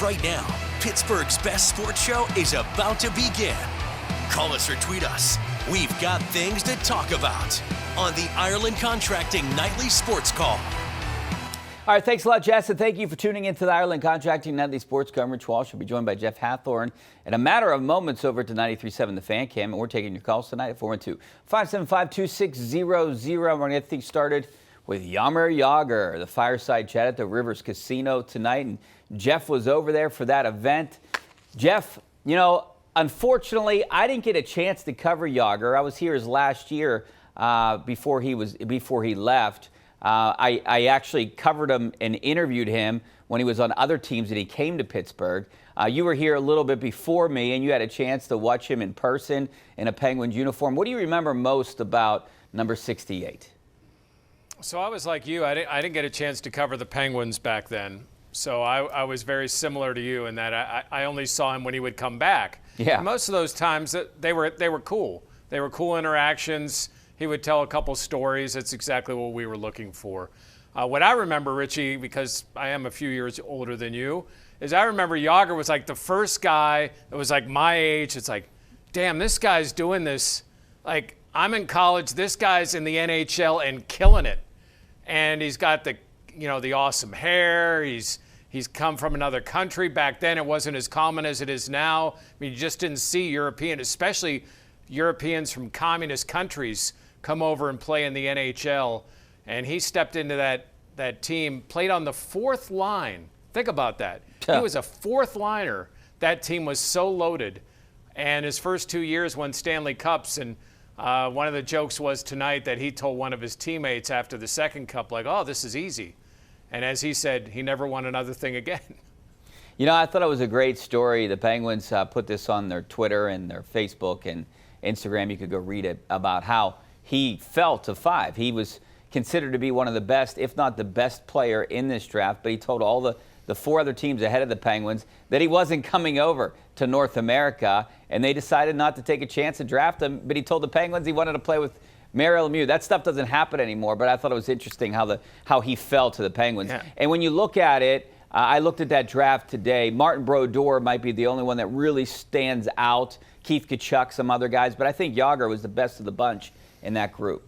right now. Pittsburgh's best sports show is about to begin. Call us or tweet us. We've got things to talk about on the Ireland Contracting Nightly Sports Call. All right, thanks a lot, Jess, and thank you for tuning in to the Ireland Contracting Nightly Sports coverage. Walsh will be joined by Jeff Hathorn in a matter of moments over to 93.7 The Fan Cam, and we're taking your calls tonight at 412-575-2600. We're going to get things started with Jaromir Jagr, the fireside chat at the Rivers Casino tonight, and Jeff was over there for that event. Jeff, you know, unfortunately, I didn't get a chance to cover Jagr. I was here his last year before he left. I actually covered him and interviewed him when he was on other teams and he came to Pittsburgh. You were here a little bit before me, and you had a chance to watch him in person in a Penguins uniform. What do you remember most about number 68? So I was like you. I didn't get a chance to cover the Penguins back then. So I was very similar to you in that I only saw him when he would come back. Yeah. And most of those times they were cool. They were cool interactions. He would tell a couple stories. That's exactly what we were looking for. What I remember, Richie, because I am a few years older than you, is I remember Jagr was like the first guy that was like my age. It's like, damn, this guy's doing this. Like, I'm in college. This guy's in the NHL and killing it. And he's got the awesome hair. He's come from another country. Back then, it wasn't as common as it is now. I mean, you just didn't see especially Europeans from communist countries, come over and play in the NHL. And he stepped into that team, played on the fourth line. Think about that. He was a fourth liner. That team was so loaded. And his first 2 years won Stanley Cups. And one of the jokes was tonight that he told one of his teammates after the second cup, like, oh, this is easy. And as he said, he never won another thing again. You know, I thought it was a great story. The Penguins put this on their Twitter and their Facebook and Instagram. You could go read it about how he fell to 5. He was considered to be one of the best, if not the best player in this draft, but he told all the 4 other teams ahead of the Penguins that he wasn't coming over to North America, and they decided not to take a chance to draft him, but he told the Penguins he wanted to play with Mario Lemieux. That stuff doesn't happen anymore, but I thought it was interesting how he fell to the Penguins. Yeah. And when you look at it, I looked at that draft today. Martin Brodeur might be the only one that really stands out. Keith Tkachuk, some other guys, but I think Jagr was the best of the bunch in that group.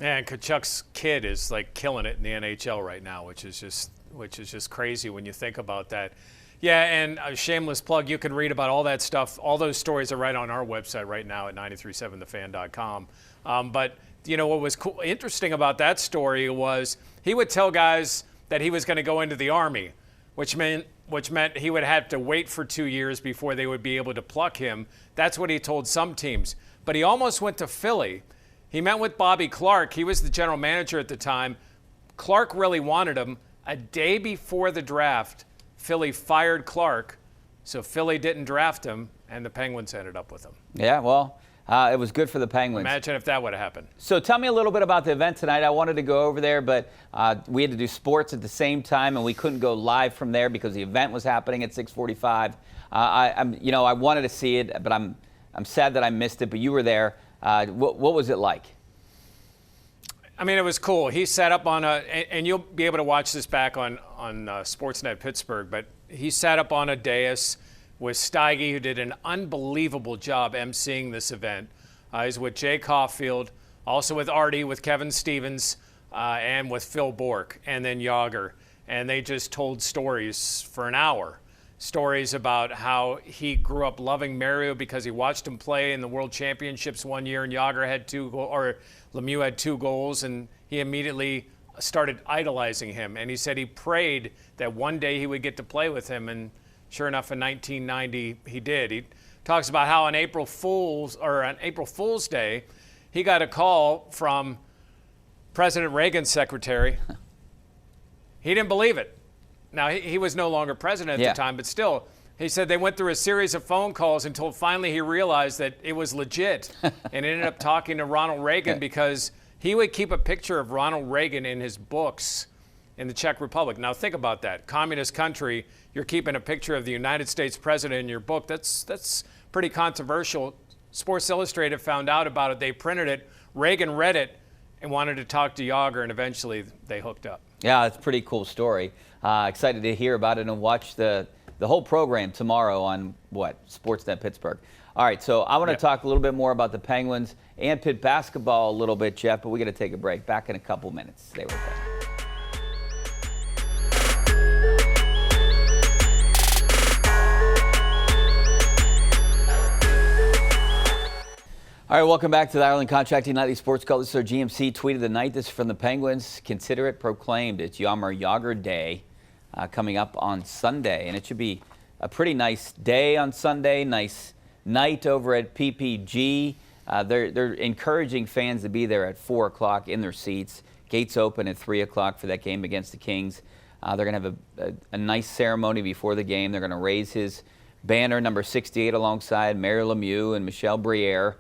Yeah, and Tkachuk's kid is like killing it in the NHL right now, which is just crazy when you think about that. Yeah, and a shameless plug, you can read about all that stuff. All those stories are right on our website right now at 937thefan.com. But you know what was cool, interesting about that story was he would tell guys that he was going to go into the Army, which meant he would have to wait for 2 years before they would be able to pluck him. That's what he told some teams. But he almost went to Philly. He met with Bobby Clark. He was the general manager at the time. Clark really wanted him. A day before the draft, Philly fired Clark, so Philly didn't draft him, and the Penguins ended up with him. Yeah, well, it was good for the Penguins. Imagine if that would have happened. So tell me a little bit about the event tonight. I wanted to go over there, but we had to do sports at the same time, and we couldn't go live from there because the event was happening at 6:45. I wanted to see it, but I'm sad that I missed it. But you were there. What was it like? I mean, it was cool. He sat up on and you'll be able to watch this back on Sportsnet Pittsburgh, but he sat up on a dais with Steige, who did an unbelievable job emceeing this event. He's with Jay Caulfield, also with Artie, with Kevin Stevens, and with Phil Bourque, and then Jagr. And they just told stories for an hour. Stories about how he grew up loving Mario because he watched him play in the World Championships one year, and Jagr had Lemieux had 2 goals, and he immediately started idolizing him. And he said he prayed that one day he would get to play with him, and sure enough, in 1990, he did. He talks about how on April Fool's Day, he got a call from President Reagan's secretary. He didn't believe it. Now, he was no longer president at the time, but still, he said they went through a series of phone calls until finally he realized that it was legit and ended up talking to Ronald Reagan because he would keep a picture of Ronald Reagan in his books in the Czech Republic. Now, think about that. Communist country, you're keeping a picture of the United States president in your book. That's pretty controversial. Sports Illustrated found out about it. They printed it. Reagan read it and wanted to talk to Jagr, and eventually they hooked up. Yeah, it's a pretty cool story. Excited to hear about it and watch the whole program tomorrow on Sportsnet Pittsburgh. All right, so I want to talk a little bit more about the Penguins and Pitt basketball a little bit, Jeff, but we got to take a break. Back in a couple minutes. Stay with us. All right, welcome back to the Ireland Contracting Nightly Sports Call. This is our GMC Tweet of the Night. This is from the Penguins. Consider it proclaimed. It's Jaromir Jagr Day coming up on Sunday, and it should be a pretty nice day on Sunday, nice night over at PPG. They're encouraging fans to be there at 4 o'clock in their seats. Gates open at 3 o'clock for that game against the Kings. They're going to have a nice ceremony before the game. They're going to raise his banner, number 68, alongside Mario Lemieux and Michel Briere.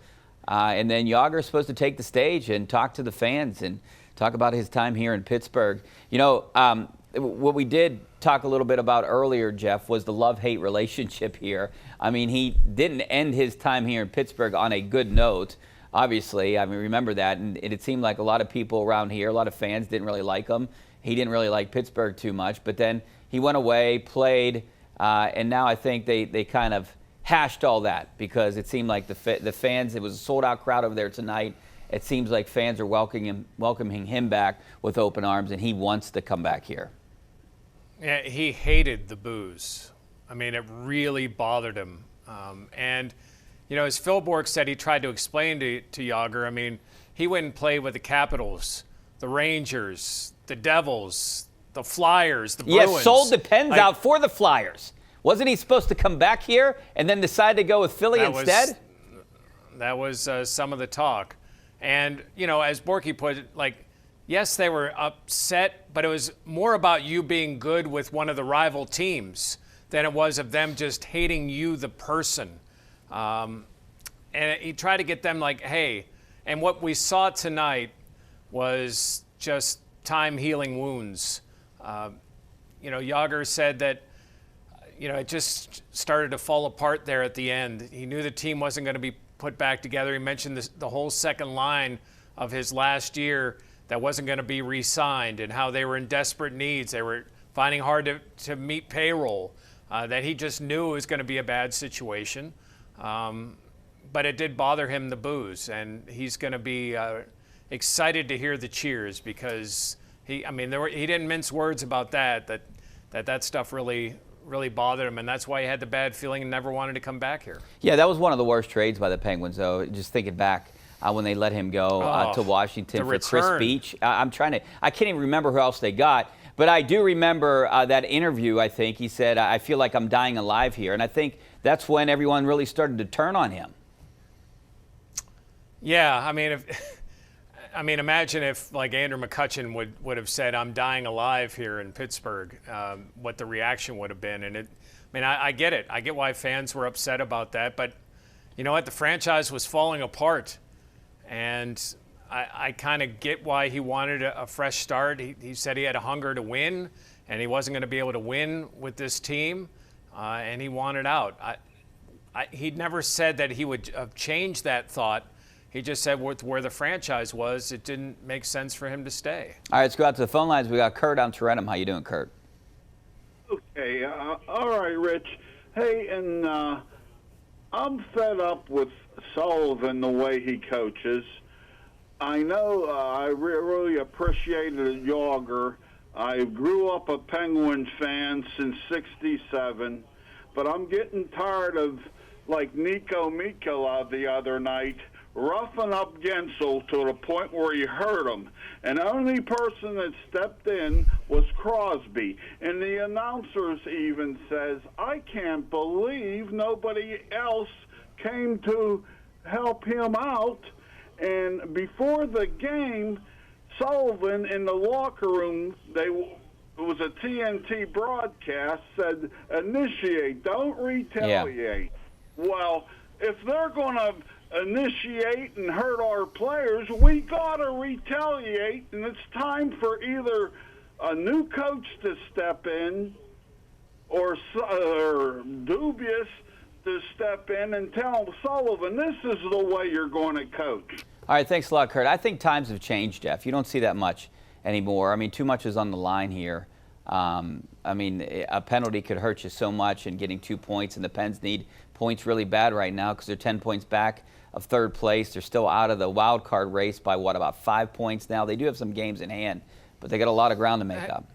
And then Jagr is supposed to take the stage and talk to the fans and talk about his time here in Pittsburgh. You know, what we did talk a little bit about earlier, Jeff, was the love-hate relationship here. I mean, he didn't end his time here in Pittsburgh on a good note, obviously. I mean, remember that. And it seemed like a lot of people around here, a lot of fans didn't really like him. He didn't really like Pittsburgh too much. But then he went away, played, and now I think they kind of hashed all that because it seemed like the fans, it was a sold-out crowd over there tonight. It seems like fans are welcoming him back with open arms, and he wants to come back here. Yeah, he hated the booze. I mean, it really bothered him. And, you know, as Phil Bork said, he tried to explain to Jagr, I mean, he went and played with the Capitals, the Rangers, the Devils, the Flyers, the Bruins. Yes, sold the pens out for the Flyers. Wasn't he supposed to come back here and then decide to go with Philly instead? That was some of the talk. And, you know, as Borky put it, like, yes, they were upset, but it was more about you being good with one of the rival teams than it was of them just hating you, the person. And he tried to get them like, hey, and what we saw tonight was just time healing wounds. You know, Jagr said that, you know, it just started to fall apart there at the end. He knew the team wasn't going to be put back together. He mentioned the whole second line of his last year that wasn't going to be re-signed and how they were in desperate needs. They were finding hard to meet payroll, that he just knew it was going to be a bad situation. But it did bother him, the booze, and he's going to be excited to hear the cheers because he didn't mince words about that stuff really bothered him, and that's why he had the bad feeling and never wanted to come back here. Yeah, that was one of the worst trades by the Penguins, though. Just thinking back when they let him go to Washington for Chris Beach. I can't even remember who else they got, but I do remember that interview. I think he said, "I feel like I'm dying alive here," and I think that's when everyone really started to turn on him. Yeah, I mean, imagine if, like, Andrew McCutchen would have said, "I'm dying alive here in Pittsburgh," what the reaction would have been. And I get it. I get why fans were upset about that. But you know what? The franchise was falling apart. And I kind of get why he wanted a fresh start. He said he had a hunger to win, and he wasn't going to be able to win with this team, and he wanted out. He never said that he would have changed that thought. He just said with where the franchise was, it didn't make sense for him to stay. All right, let's go out to the phone lines. We got Kurt on Tarentum. How you doing, Kurt? Okay. All right, Rich. Hey, and I'm fed up with Sullivan, the way he coaches. I know I really appreciated Jagr. I grew up a Penguins fan since '67, but I'm getting tired of, like, Nico Mikkola the other night, roughing up Gensel to the point where he hurt him. And the only person that stepped in was Crosby. And the announcers even says, I can't believe nobody else came to help him out. And before the game, Sullivan in the locker room, it was a TNT broadcast, said, initiate, don't retaliate. Yeah. Well, if they're going to initiate and hurt our players, we got to retaliate, and it's time for either a new coach to step in or Dubious to step in and tell Sullivan, this is the way you're going to coach. All right, thanks a lot, Kurt. I think times have changed, Jeff. You don't see that much anymore. I mean, too much is on the line here. I mean, a penalty could hurt you so much, and getting 2 points, and the Pens need points really bad right now because they're 10 points back of third place. They're still out of the wild card race by, what, about 5 points now? They do have some games in hand, but they got a lot of ground to make up.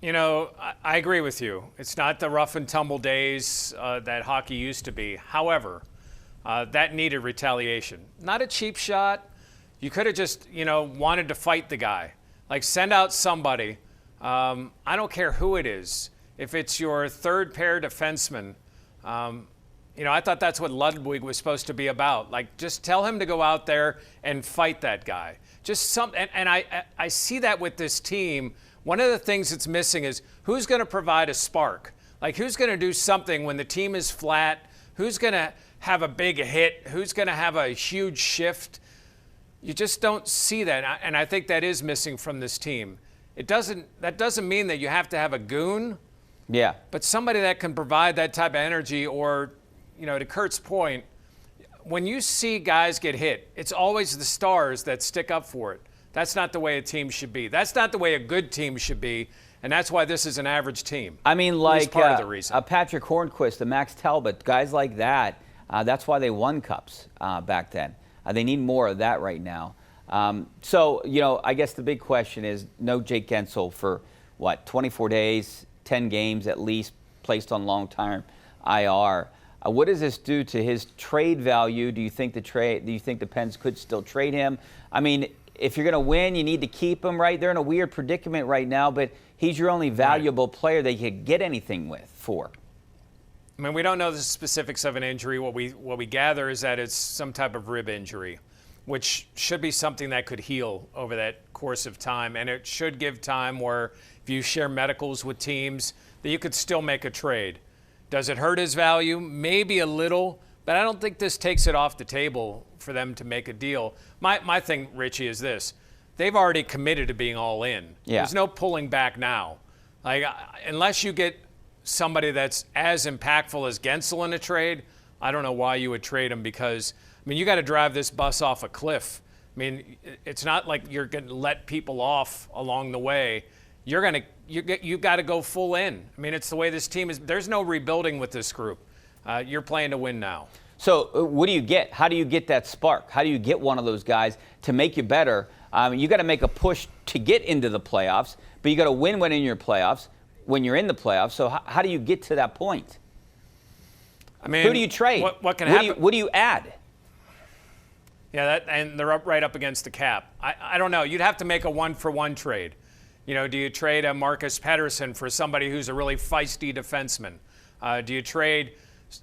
You know, I agree with you. It's not the rough and tumble days that hockey used to be. However, that needed retaliation. Not a cheap shot. You could have just, wanted to fight the guy. Like, send out somebody. I don't care who it is. If it's your third pair defenseman, I thought that's what Ludwig was supposed to be about. Like, just tell him to go out there and fight that guy. Just and I see that with this team. One of the things that's missing is who's going to provide a spark? Like, who's going to do something when the team is flat? Who's going to have a big hit? Who's going to have a huge shift? You just don't see that, and I think that is missing from this team. That doesn't mean that you have to have a goon. Yeah. But somebody that can provide that type of energy, or, to Kurt's point, when you see guys get hit, it's always the stars that stick up for it. That's not the way a team should be. That's not the way a good team should be, and that's why this is an average team. I mean, like part of the reason. Patrick Hornquist, Max Talbot, guys like that, that's why they won cups back then. They need more of that right now. So, I guess the big question is no Jake Gensel for, 24 days, 10 games at least, placed on long-term IR. What does this do to his trade value? Do you think the Pens could still trade him? I mean, if you're going to win, you need to keep him, right? They're in a weird predicament right now, but he's your only valuable player that you could get anything for. I mean, we don't know the specifics of an injury. What we gather is that it's some type of rib injury, which should be something that could heal over that course of time. And it should give time where if you share medicals with teams, that you could still make a trade. Does it hurt his value? Maybe a little, but I don't think this takes it off the table for them to make a deal. My thing, Richie, is this. They've already committed to being all in. Yeah. There's no pulling back now. Like, unless you get somebody that's as impactful as Gensel in a trade, I don't know why you would trade him, because, you got to drive this bus off a cliff. It's not like you're going to let people off along the way. You've got to go full in. It's the way this team is. There's no rebuilding with this group. You're playing to win now. So what do you get? How do you get that spark? How do you get one of those guys to make you better? You got to make a push to get into the playoffs, but you got to win when you're in the playoffs. So how do you get to that point? Who do you trade? What can happen? What do you add? Yeah, and they're right up against the cap. I don't know. You'd have to make a one-for-one trade. Do you trade a Marcus Pettersson for somebody who's a really feisty defenseman? Do you trade,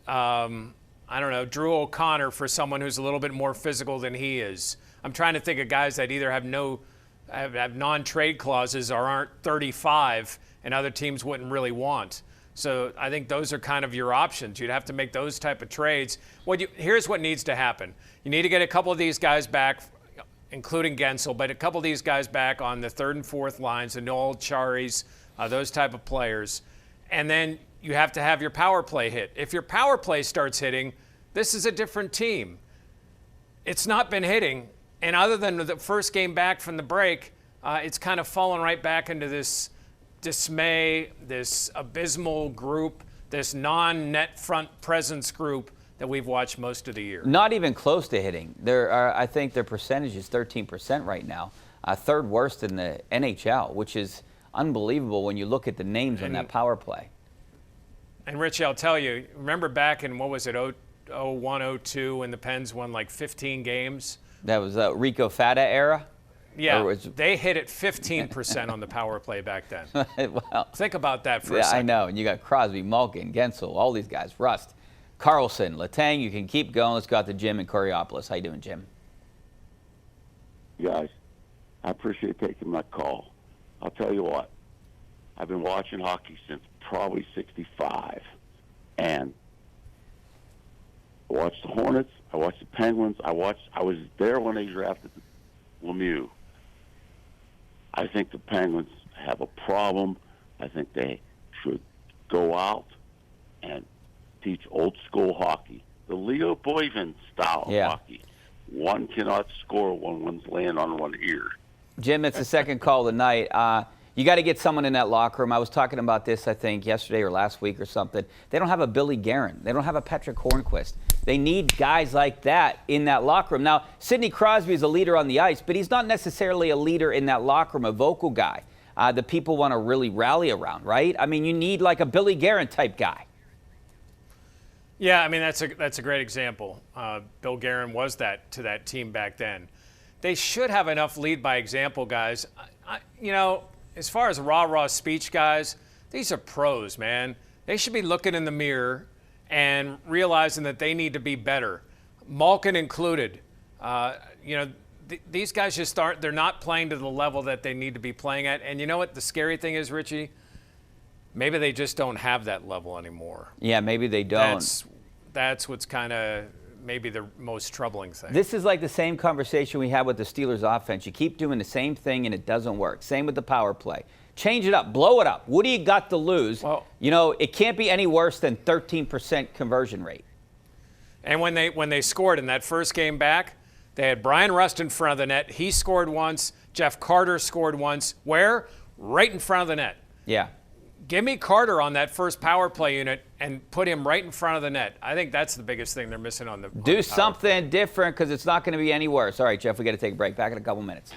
Drew O'Connor for someone who's a little bit more physical than he is? I'm trying to think of guys that either have non-trade clauses or aren't 35 and other teams wouldn't really want. So I think those are kind of your options. You'd have to make those type of trades. Here's what needs to happen. You need to get a couple of these guys back, including Gensel, but a couple of these guys back on the third and fourth lines, the Noel Charis, those type of players. And then you have to have your power play hit. If your power play starts hitting, this is a different team. It's not been hitting. And other than the first game back from the break, it's kind of fallen right back into this dismay, this abysmal group, this non-net front presence group that we've watched most of the year. Not even close to hitting. I think their percentage is 13% right now, third worst in the NHL, which is unbelievable when you look at the names on that power play. And Richie, I'll tell you, remember back in, 01, 02, when the Pens won like 15 games? That was Rico Fata era? Yeah, they hit it 15% on the power play back then. Well, think about that for a second. I know. And you got Crosby, Malkin, Gensel, all these guys, Rust, Carlson, Letang. You can keep going. Let's go out to Jim and Coriopolis. How you doing, Jim? Guys, I appreciate taking my call. I'll tell you what. I've been watching hockey since probably 65. And I watched the Hornets. I watched the Penguins. I was there when they drafted Lemieux. I think the Penguins have a problem. I think they should go out and teach old school hockey, the Leo Boivin style of hockey. One cannot score when one's laying on one ear. Jim, it's the second call tonight. You got to get someone in that locker room. I was talking about this, I think, yesterday or last week or something. They don't have a Billy Guerin. They don't have a Patrick Hornquist. They need guys like that in that locker room. Now, Sidney Crosby is a leader on the ice, but he's not necessarily a leader in that locker room, a vocal guy that people want to really rally around, right? I mean, you need like a Billy Guerin type guy. Yeah, I mean, that's a great example. Bill Guerin was that to that team back then. They should have enough lead by example, guys. You know, as far as rah-rah speech guys, these are pros, man. They should be looking in the mirror and realizing that they need to be better, Malkin included. You know, these guys just aren't, they're not playing to the level that they need to be playing at. And you know what the scary thing is, Richie? Maybe they just don't have that level anymore. Yeah, maybe they don't. That's what's kind of maybe the most troubling thing. This is like the same conversation we had with the Steelers offense. You keep doing the same thing and it doesn't work. Same with the power play. Change it up. Blow it up. What do you got to lose? Well, you know, it can't be any worse than 13% conversion rate. And when they scored in that first game back, they had Brian Rust in front of the net. He scored once. Jeff Carter scored once. Where? Right in front of the net. Yeah. Give me Carter on that first power play unit and put him right in front of the net. I think that's the biggest thing they're missing on the Do something different because it's not going to be any worse. All right, Jeff, we got to take a break. Back in a couple minutes.